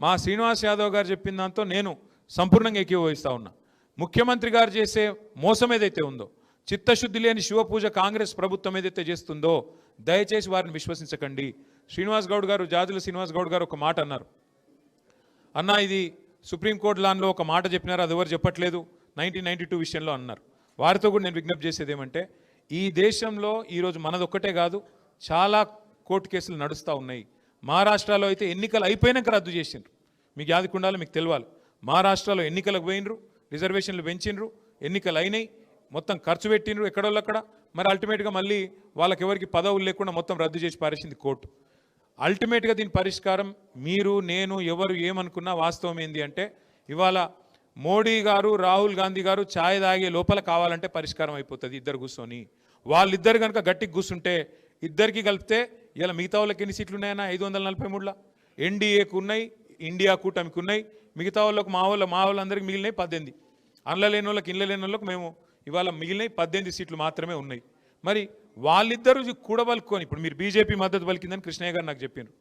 మా శ్రీనివాస్ యాదవ్ గారు చెప్పిన దాంతో నేను సంపూర్ణంగా ఏకీభవిస్తా ఉన్నా. ముఖ్యమంత్రి గారు చేసే మోసం ఏదైతే ఉందో, చిత్తశుద్ధి లేని శివపూజ కాంగ్రెస్ ప్రభుత్వం ఏదైతే చేస్తుందో దయచేసి వారిని విశ్వసించకండి. శ్రీనివాస్ గౌడ్ గారు, జాజుల శ్రీనివాస్ గౌడ్ గారు ఒక మాట అన్నారు. అన్న ఇది సుప్రీంకోర్టు లాన్లో ఒక మాట చెప్పినారు, అది ఎవరు చెప్పట్లేదు, 1992 విషయంలో అన్నారు. వారితో కూడా నేను విజ్ఞప్తి చేసేది ఏమంటే, ఈ దేశంలో ఈరోజు మనదొక్కటే కాదు, చాలా కోర్టు కేసులు నడుస్తూ ఉన్నాయి. మహారాష్ట్రలో అయితే ఎన్నికలు అయిపోయినాక రద్దు చేసిండ్రు. మీకు యాదకుండాలి, మీకు తెలవాలి. మహారాష్ట్రలో ఎన్నికలకు పోయినరు, రిజర్వేషన్లు పెంచిండ్రు, ఎన్నికలు అయినాయి, మొత్తం ఖర్చు పెట్టినరు ఎక్కడోళ్ళక్కడ. మరి అల్టిమేట్గా మళ్ళీ వాళ్ళకి ఎవరికి పదవులు లేకుండా మొత్తం రద్దు చేసి పారేసింది కోర్టు. అల్టిమేట్గా దీని పరిష్కారం మీరు, నేను, ఎవరు ఏమనుకున్నా వాస్తవం ఏంది అంటే, ఇవాళ మోడీ గారు, రాహుల్ గాంధీ గారు ఛాయ్ తాగే లోపల కావాలంటే పరిష్కారం అయిపోతుంది. ఇద్దరు కూర్చొని వాళ్ళిద్దరు కనుక గట్టికి కూర్చుంటే, ఇద్దరికి కలిపితే ఇలా మిగతా వాళ్ళకి ఎన్ని సీట్లు ఉన్నాయన్నా 543లా ఎన్డీఏకు ఉన్నాయి, ఇండియా కూటమికి ఉన్నాయి. మిగతా వాళ్ళకు మా వాళ్ళందరికీ మిగిలినాయి 18. అండ్ల లేని వాళ్ళకి, ఇండ్ల లేని వాళ్ళకు మేము ఇవాళ మిగిలినాయి 18 సీట్లు మాత్రమే ఉన్నాయి. మరి వాళ్ళిద్దరూ కూడబలుకొని, ఇప్పుడు మీరు బీజేపీ మద్దతు పలికిందని కృష్ణయ్య గారు నాకు చెప్పారు.